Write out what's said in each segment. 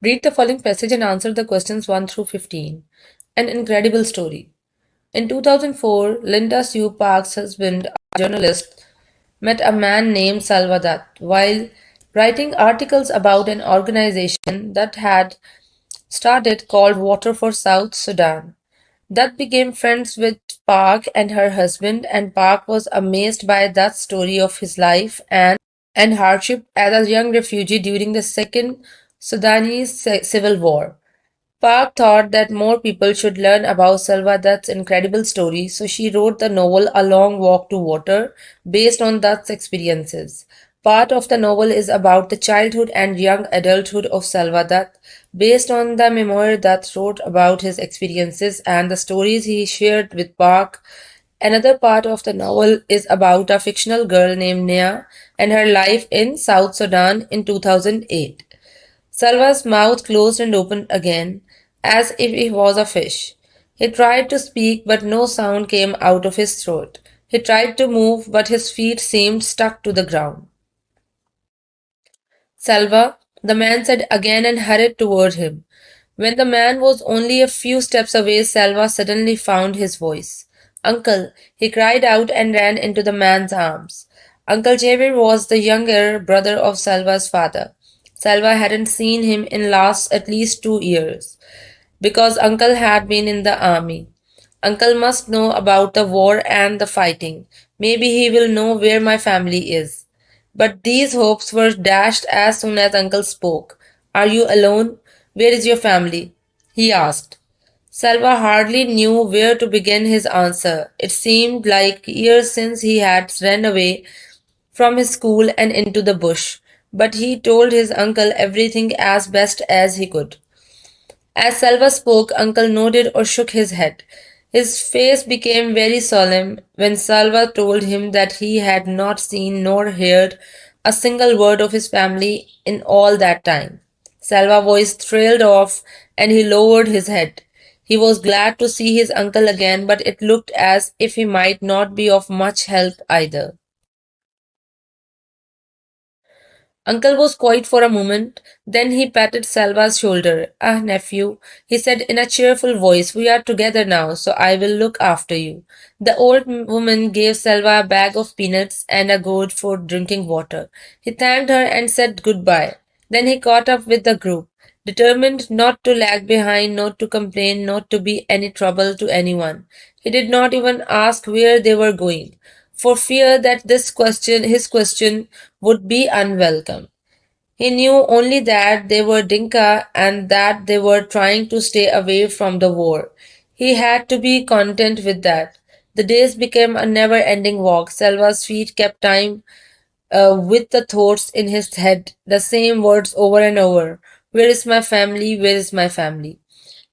Read the following passage and answer the questions 1 through 15. An incredible story. In 2004, Linda Sue Park's husband, a journalist, met a man named Salva while writing articles about an organization that had started called Water for South Sudan. Dutt became friends with Park and her husband, and Park was amazed by Dutt's story of his life and hardship as a young refugee during the Second Sudanese Civil War. Park thought that more people should learn about Salva Dutt's incredible story, so she wrote the novel A Long Walk to Water based on Dutt's experiences. Part of the novel is about the childhood and young adulthood of Salva Dutt, based on the memoir Dutt wrote about his experiences and the stories he shared with Park. Another part of the novel is about a fictional girl named Nia and her life in South Sudan in 2008. Salva's mouth closed and opened again, as if he was a fish. He tried to speak, but no sound came out of his throat. He tried to move, but his feet seemed stuck to the ground. Salva, the man said again and hurried toward him. When the man was only a few steps away, Salva suddenly found his voice. Uncle, he cried out and ran into the man's arms. Uncle Javier was the younger brother of Salva's father. Salva hadn't seen him in last at least 2 years, because Uncle had been in the army. Uncle must know about the war and the fighting. Maybe he will know where my family is. But these hopes were dashed as soon as Uncle spoke. Are you alone? Where is your family? He asked. Salva hardly knew where to begin his answer. It seemed like years since he had run away from his school and into the bush, but he told his uncle everything as best as he could. As Salva spoke, Uncle nodded or shook his head. His face became very solemn when Salva told him that he had not seen nor heard a single word of his family in all that time. Salva's voice trailed off and he lowered his head. He was glad to see his uncle again, but it looked as if he might not be of much help either. Uncle was quiet for a moment, then he patted Salva's shoulder. Ah, nephew, he said in a cheerful voice, we are together now, so I will look after you. The old woman gave Salva a bag of peanuts and a gourd for drinking water. He thanked her and said goodbye. Then he caught up with the group, determined not to lag behind, not to complain, not to be any trouble to anyone. He did not even ask where they were going, for fear that his question, would be unwelcome. He knew only that they were Dinka and that they were trying to stay away from the war. He had to be content with that. The days became a never ending walk. Salva's feet kept time with the thoughts in his head, the same words over and over. Where is my family? Where is my family?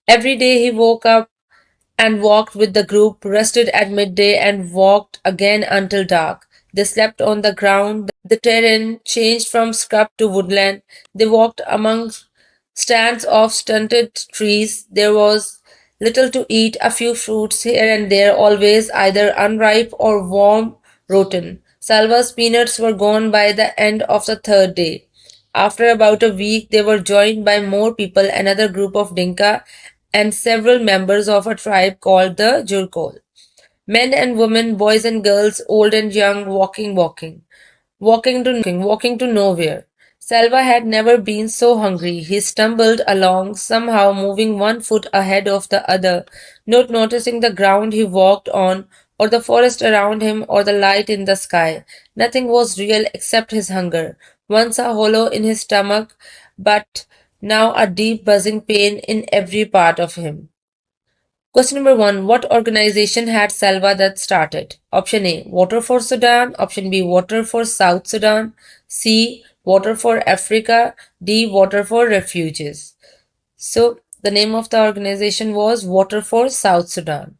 Every day he woke up and walked with the group, rested at midday, and walked again until dark. They slept on the ground. The terrain changed from scrub to woodland. They walked among stands of stunted trees. There was little to eat, a few fruits here and there, always either unripe or warm rotten. Salva's peanuts were gone by the end of the third day. After about a week, they were joined by more people, another group of Dinka, and several members of a tribe called the Jurkol. Men and women, boys and girls, old and young, walking to nowhere. Salva had never been so hungry. He stumbled along, somehow moving one foot ahead of the other, not noticing the ground he walked on, or the forest around him, or the light in the sky. Nothing was real except his hunger. Once a hollow in his stomach, but now a deep buzzing pain in every part of him. Question number one. What organization had Salva that started? Option A. Water for Sudan. Option B. Water for South Sudan. C. Water for Africa. D. Water for Refugees. So, the name of the organization was Water for South Sudan.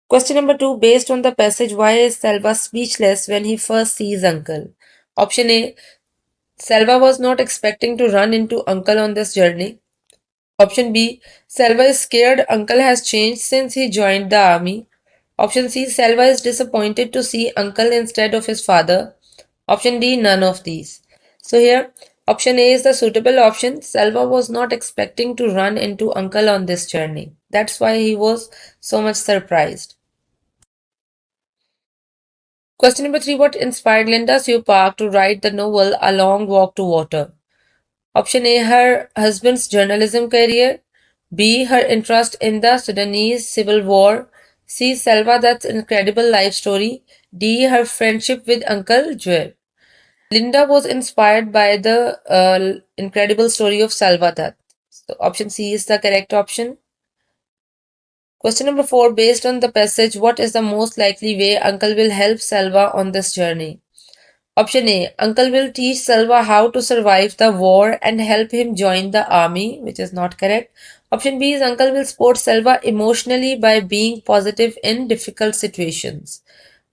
Question number two. Based on the passage, why is Salva speechless when he first sees Uncle? Option A. Salva was not expecting to run into Uncle on this journey. Option B. Salva is scared Uncle has changed since he joined the army. Option C. Salva is disappointed to see Uncle instead of his father. Option D. None of these. So here Option A is the suitable option. Salva was not expecting to run into uncle on this journey. That's why he was so much surprised. Question number 3. What inspired Linda Sue Park to write the novel A Long Walk to Water? Option A, her husband's journalism career. B, her interest in the Sudanese civil war. C, Salva, that's incredible life story. D, her friendship with Uncle Joel. Linda was inspired by the incredible story of Salva Dutt. So option C is the correct option. Question number 4. Based on the passage, what is the most likely way Uncle will help Salva on this journey? Option A. Uncle will teach Salva how to survive the war and help him join the army, which is not correct. Option B is Uncle will support Salva emotionally by being positive in difficult situations.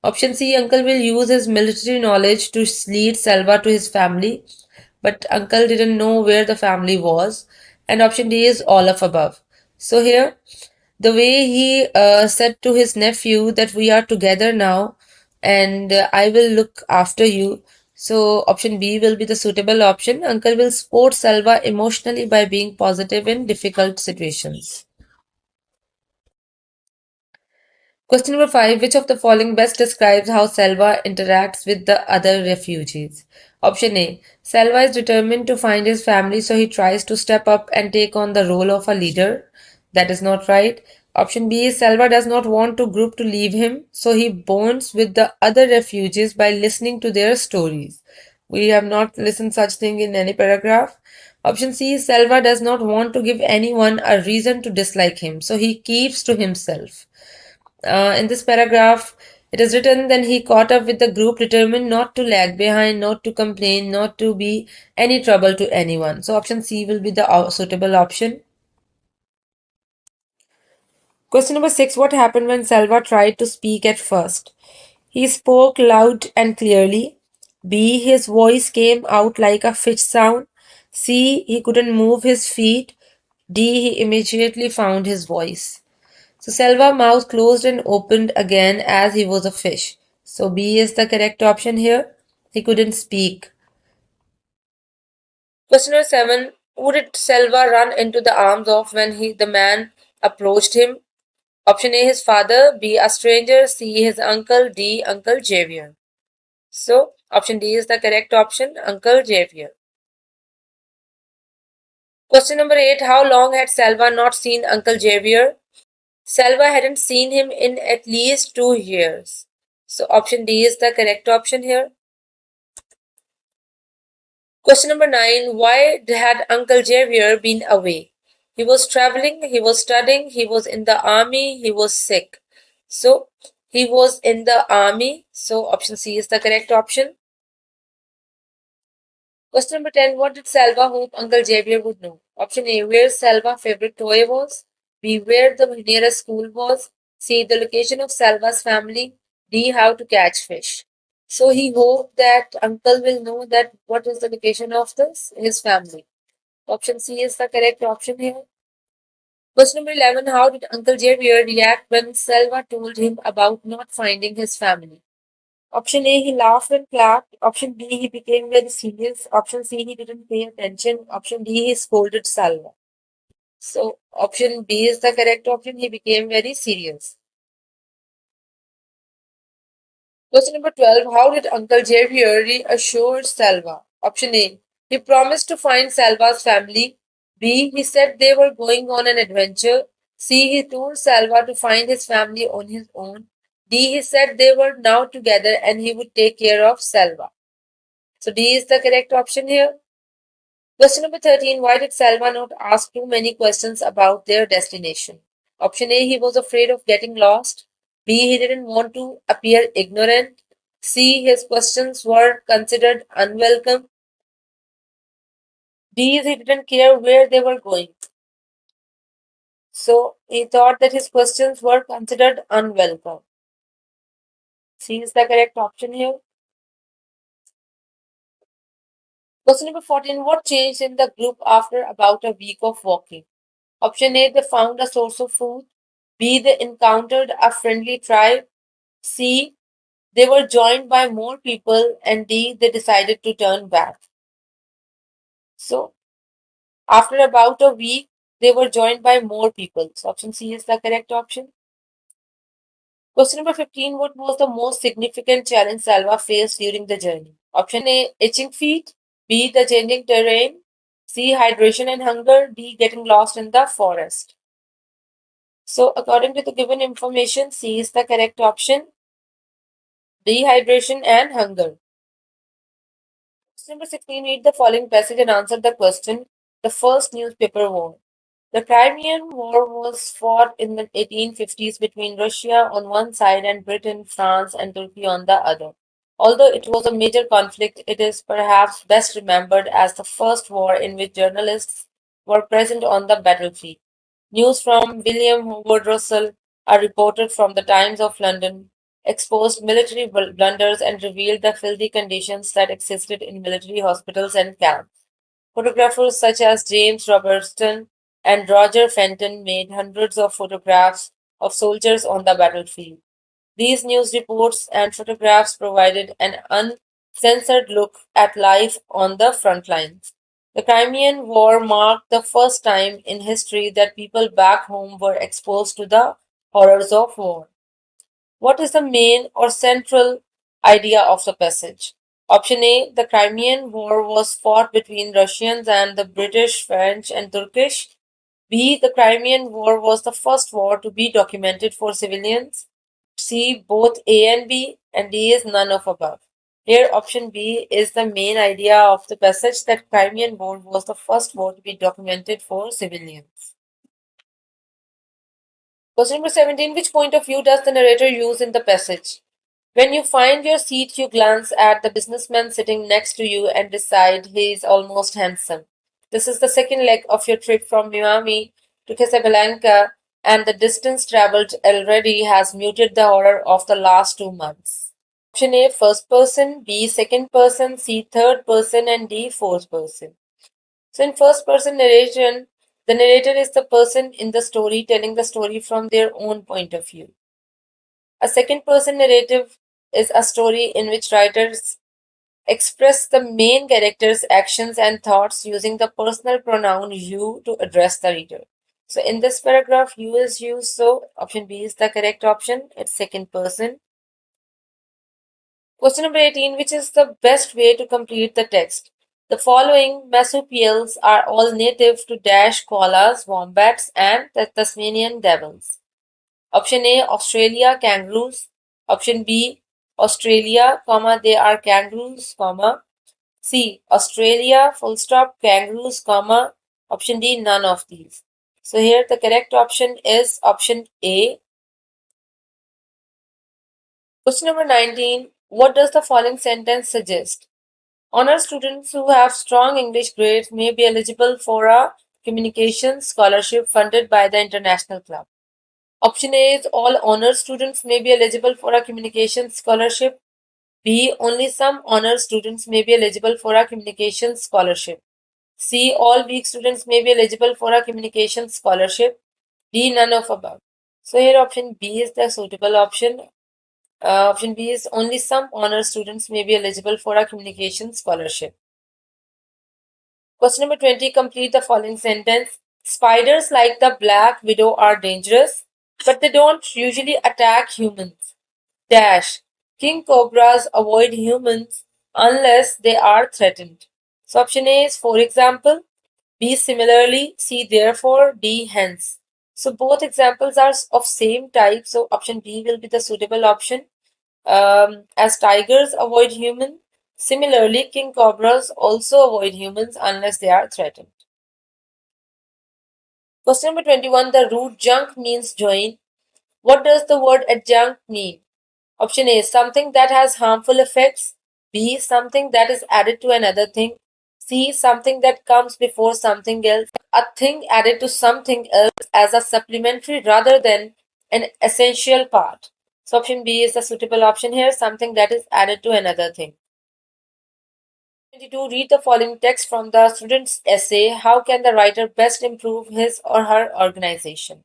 Option C. Uncle will use his military knowledge to lead Salva to his family, but Uncle didn't know where the family was. And option D is all of above. So here the way he said to his nephew that we are together now and I will look after you. So option B will be the suitable option. Uncle will support Salva emotionally by being positive in difficult situations. Question number 5. Which of the following best describes how Salva interacts with the other refugees? Option A. Salva is determined to find his family, so he tries to step up and take on the role of a leader. That is not right. Option B is Salva does not want to group to leave him, so he bonds with the other refugees by listening to their stories. We have not listened such thing in any paragraph. Option C is Salva does not want to give anyone a reason to dislike him, so he keeps to himself. In this paragraph, it is written, then he caught up with the group, determined not to lag behind, not to complain, not to be any trouble to anyone. So, option C will be the suitable option. Question number 6. What happened when Salva tried to speak at first? He spoke loud and clearly. B. His voice came out like a fish sound. C. He couldn't move his feet. D. He immediately found his voice. So Salva's mouth closed and opened again as he was a fish. So B is the correct option here. He couldn't speak. Question number 7. Who did Salva run into the arms of when the man approached him? Option A, his father. B, a stranger. C, his uncle. D, Uncle Javier. So option D is the correct option, Uncle Javier. Question number 8. How long had Salva not seen Uncle Javier? Salva hadn't seen him in at least 2 years. So option D is the correct option here. Question number 9. Why had Uncle Javier been away? He was traveling, he was studying, he was in the army, he was sick. So he was in the army. So option C is the correct option. Question number 10. What did Salva hope Uncle Javier would know? Option A. Where Salva's favorite toy was. B. Where the nearest school was. C. The location of Salva's family. D. How to catch fish. So he hoped that Uncle will know that what is the location of his family. Option C is the correct option here. Question number 11. How did Uncle Javier react when Salva told him about not finding his family? Option A, he laughed and clapped. Option B, he became very serious. Option C, he didn't pay attention. Option D, he scolded Salva. So, option B is the correct option. He became very serious. Question number 12. How did Uncle Javier reassure Salva? Option A, he promised to find Salva's family. B, he said they were going on an adventure. C, he told Salva to find his family on his own. D, he said they were now together and he would take care of Salva. So D is the correct option here. Question number 13. Why did Salva not ask too many questions about their destination? Option A. He was afraid of getting lost. B. He didn't want to appear ignorant. C. His questions were considered unwelcome. D. He didn't care where they were going. So he thought that his questions were considered unwelcome. C is the correct option here. Question number 14. What changed in the group after about a week of walking? Option A, they found a source of food. B, they encountered a friendly tribe. C, they were joined by more people. And D, they decided to turn back. So, after about a week, they were joined by more people. So, option C is the correct option. Question number 15. What was the most significant challenge Salva faced during the journey? Option A, itching feet. B, the changing terrain. C, hydration and hunger. D, getting lost in the forest. So, according to the given information, C is the correct option. Dehydration and hunger. Question number 16. Read the following passage and answer the question. The first newspaper war. The Crimean War was fought in the 1850s between Russia on one side and Britain, France, and Turkey on the other. Although it was a major conflict, it is perhaps best remembered as the first war in which journalists were present on the battlefield. News from William Howard Russell, a reporter from the Times of London, exposed military blunders and revealed the filthy conditions that existed in military hospitals and camps. Photographers such as James Robertson and Roger Fenton made hundreds of photographs of soldiers on the battlefield. These news reports and photographs provided an uncensored look at life on the front lines. The Crimean War marked the first time in history that people back home were exposed to the horrors of war. What is the main or central idea of the passage? Option A. The Crimean War was fought between Russians and the British, French, and Turkish. B. The Crimean War was the first war to be documented for civilians. C. Both A and B. And D is none of above. Here, option B is the main idea of the passage that Crimean War was the first war to be documented for civilians. Question number 17. Which point of view does the narrator use in the passage? When you find your seat, you glance at the businessman sitting next to you and decide he is almost handsome. This is the second leg of your trip from Miami to Casablanca, and the distance traveled already has muted the horror of the last 2 months. Option A, first person, B, second person, C, third person, and D, fourth person. So, in first person narration, the narrator is the person in the story telling the story from their own point of view. A second person narrative is a story in which writers express the main character's actions and thoughts using the personal pronoun you to address the reader. So in this paragraph, you is used, so option B is the correct option. It's second person. Question number 18. Which is the best way to complete the text? The following marsupials are all native to dash koalas, wombats, and the Tasmanian devils. Option A, Australia, kangaroos. Option B, Australia, they are kangaroos, C, Australia, full stop, kangaroos, option D, none of these. So here the correct option is option A. Question number 19. What does the following sentence suggest? Honor students who have strong English grades may be eligible for a communications scholarship funded by the International Club. Option A is all honors students may be eligible for a communications scholarship. B. Only some honors students may be eligible for a communications scholarship. C. All weak students may be eligible for a communications scholarship. D. None of above. So here option B is the suitable option. Option B is only some honors students may be eligible for a communications scholarship. Question number 20. Complete the following sentence. Spiders like the black widow are dangerous, but they don't usually attack humans. Dash. King cobras avoid humans unless they are threatened. So option A is for example, B similarly, C therefore, D hence. So both examples are of same type, so option B will be the suitable option. As tigers avoid humans, similarly king cobras also avoid humans unless they are threatened. Question number 21. The root junk means join. What does the word adjunct mean? Option A, something that has harmful effects. B, something that is added to another thing. C, something that comes before something else. A thing added to something else as a supplementary rather than an essential part. So option B is the suitable option here, something that is added to another thing. 22. Read the following text from the student's essay. How can the writer best improve his or her organization?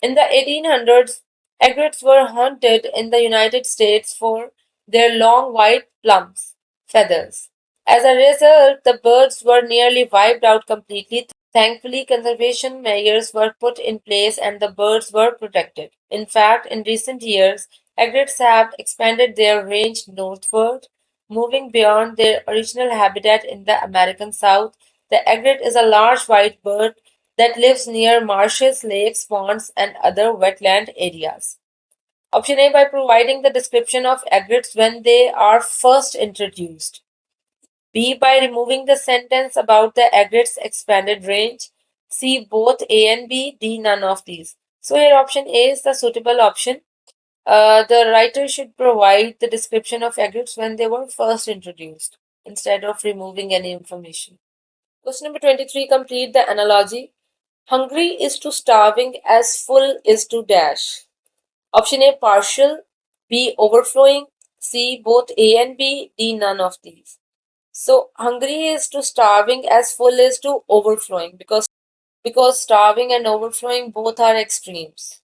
In the 1800s, egrets were hunted in the United States for their long white plumps, feathers. As a result, the birds were nearly wiped out completely. Thankfully, conservation measures were put in place and the birds were protected. In fact, in recent years, egrets have expanded their range northward, moving beyond their original habitat in the American South. The egret is a large white bird that lives near marshes, lakes, ponds, and other wetland areas. Option A, by providing the description of egrets when they are first introduced. B, by removing the sentence about the egret's expanded range. C, both A and B. D, none of these. So here option A is the suitable option. The writer should provide the description of egrets when they were first introduced instead of removing any information. Question number 23, complete the analogy. Hungry is to starving as full is to dash. Option A, partial. B, overflowing. C, both A and B. D, none of these. So hungry is to starving as full is to overflowing because starving and overflowing both are extremes.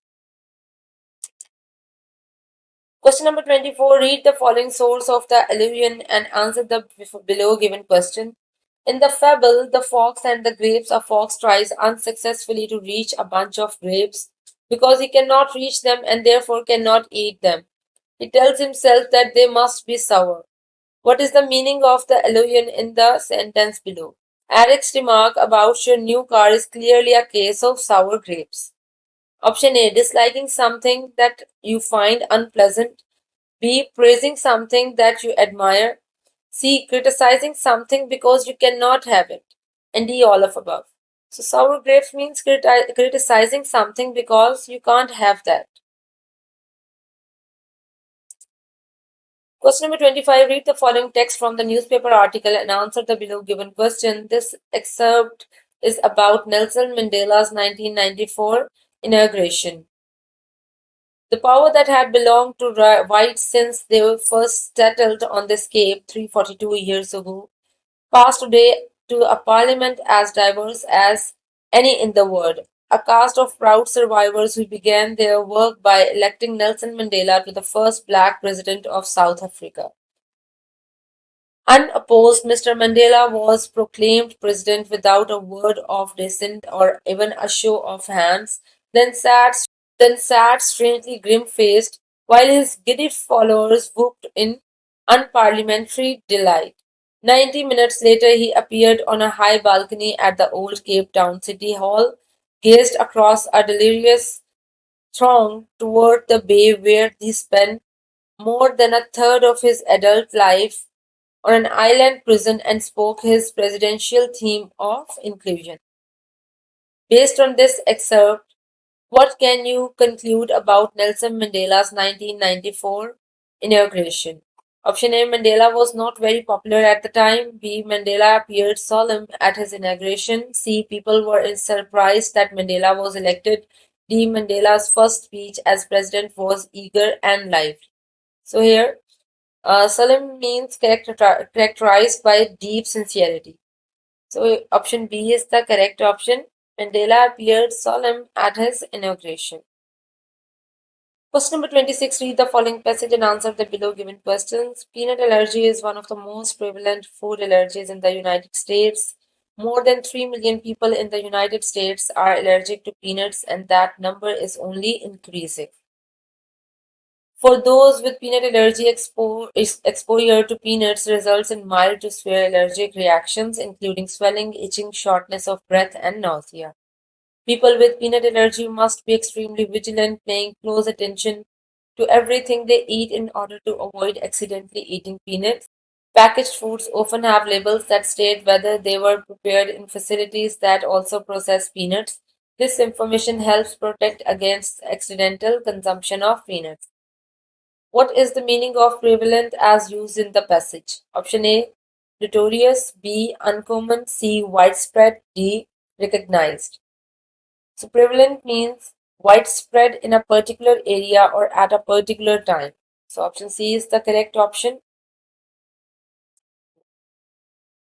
Question number 24, read the following source of the allusion and answer the below given question. In the fable, the fox and the grapes, a fox tries unsuccessfully to reach a bunch of grapes because he cannot reach them and therefore cannot eat them. He tells himself that they must be sour. What is the meaning of the allusion in the sentence below? Eric's remark about your new car is clearly a case of sour grapes. Option A, disliking something that you find unpleasant. B, praising something that you admire. C, criticizing something because you cannot have it. And D, all of above. So sour grapes means criticizing something because you can't have that. Question number 25, read the following text from the newspaper article and answer the below given question. This excerpt is about Nelson Mandela's 1994 inauguration. The power that had belonged to whites since they were first settled on this Cape 342 years ago passed today to a parliament as diverse as any in the world, a cast of proud survivors who began their work by electing Nelson Mandela to the first black president of South Africa. Unopposed, Mr. Mandela was proclaimed president without a word of dissent or even a show of hands, then sat strangely grim-faced while his giddy followers whooped in unparliamentary delight. 90 minutes later, he appeared on a high balcony at the old Cape Town City Hall, gazed across a delirious throng toward the bay where he spent more than a third of his adult life on an island prison and spoke his presidential theme of inclusion. Based on this excerpt, what can you conclude about Nelson Mandela's 1994 inauguration? Option A, Mandela was not very popular at the time. B, Mandela appeared solemn at his inauguration. C, people were surprised that Mandela was elected. D, Mandela's first speech as president was eager and lively. So here, solemn means characterized by deep sincerity. So option B is the correct option. Mandela appeared solemn at his inauguration. Question number 26, read the following passage and answer the below given questions. Peanut allergy is one of the most prevalent food allergies in the United States. More than 3 million people in the United States are allergic to peanuts, and that number is only increasing. For those with peanut allergy, exposure to peanuts results in mild to severe allergic reactions, including swelling, itching, shortness of breath, and nausea. People with peanut allergy must be extremely vigilant, paying close attention to everything they eat in order to avoid accidentally eating peanuts. Packaged foods often have labels that state whether they were prepared in facilities that also process peanuts. This information helps protect against accidental consumption of peanuts. What is the meaning of prevalent as used in the passage? Option A, notorious. B, uncommon. C, widespread. D, recognized. So prevalent means widespread in a particular area or at a particular time. So option C is the correct option.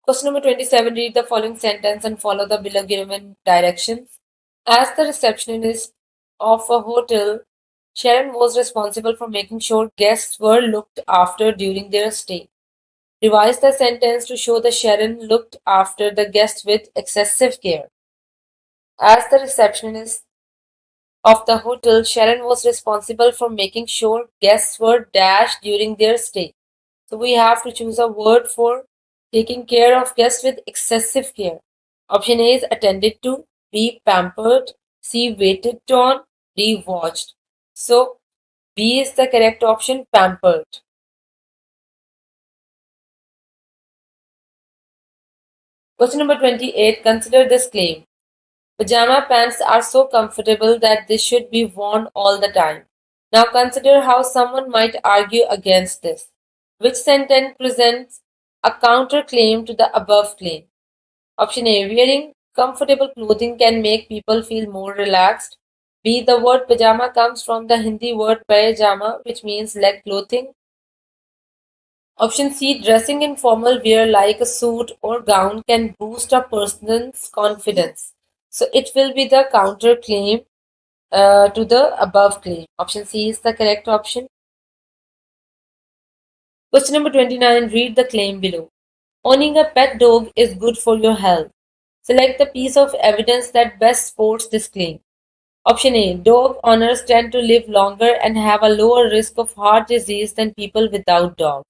Question number 27, read the following sentence and follow the below given directions. As the receptionist of a hotel, Sharon was responsible for making sure guests were looked after during their stay. Revise the sentence to show that Sharon looked after the guest with excessive care. As the receptionist of the hotel, Sharon was responsible for making sure guests were dashed during their stay. So we have to choose a word for taking care of guests with excessive care. Option A is attended to, B pampered, C waited on, D watched. So B is the correct option, pampered. Question number 28. Consider this claim. Pajama pants are so comfortable that they should be worn all the time. Now consider how someone might argue against this. Which sentence presents a counterclaim to the above claim? Option A. Wearing comfortable clothing can make people feel more relaxed. B. The word pajama comes from the Hindi word payajama, which means leg clothing. Option C. Dressing in formal wear like a suit or gown can boost a person's confidence. So it will be the counterclaim to the above claim. Option C is the correct option. Question number 29. Read the claim below. Owning a pet dog is good for your health. Select the piece of evidence that best supports this claim. Option A. Dog owners tend to live longer and have a lower risk of heart disease than people without dogs.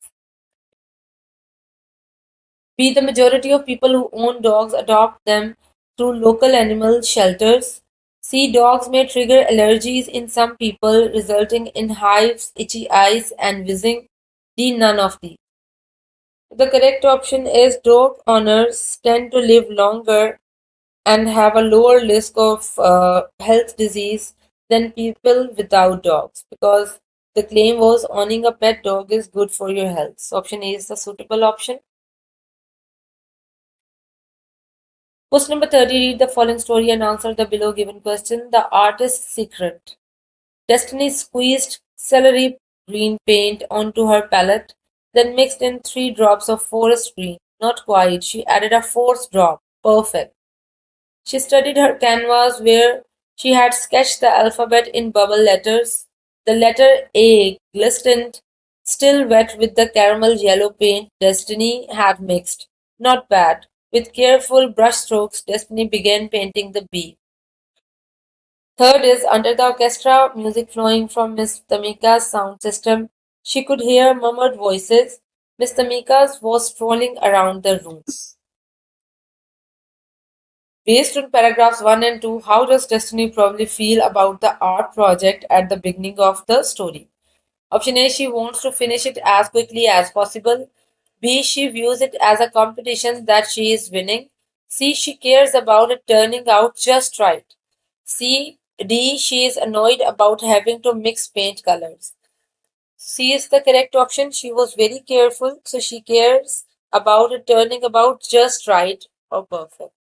B. The majority of people who own dogs adopt them through local animal shelters. C. Dogs may trigger allergies in some people, resulting in hives, itchy eyes, and wheezing. D. None of these. The correct option is dog owners tend to live longer and have a lower risk of health disease than people without dogs, because the claim was owning a pet dog is good for your health. So option A is the suitable option. Question number 30. Read the following story and answer the below given question. The artist's secret. Destiny squeezed celery green paint onto her palette, then mixed in 3 drops of forest green. Not quite. She added a fourth drop. Perfect. She studied her canvas where she had sketched the alphabet in bubble letters. The letter A glistened, still wet with the caramel yellow paint Destiny had mixed. Not bad. With careful brushstrokes, Destiny began painting the B. Third is under the orchestra, music flowing from Miss Tamika's sound system. She could hear murmured voices. Miss Tamika's was strolling around the room. Based on paragraphs 1 and 2, how does Destiny probably feel about the art project at the beginning of the story? Option A, she wants to finish it as quickly as possible. B, she views it as a competition that she is winning. C, she cares about it turning out just right. D, she is annoyed about having to mix paint colors. C is the correct option. She was very careful, so she cares about it turning about just right or perfect.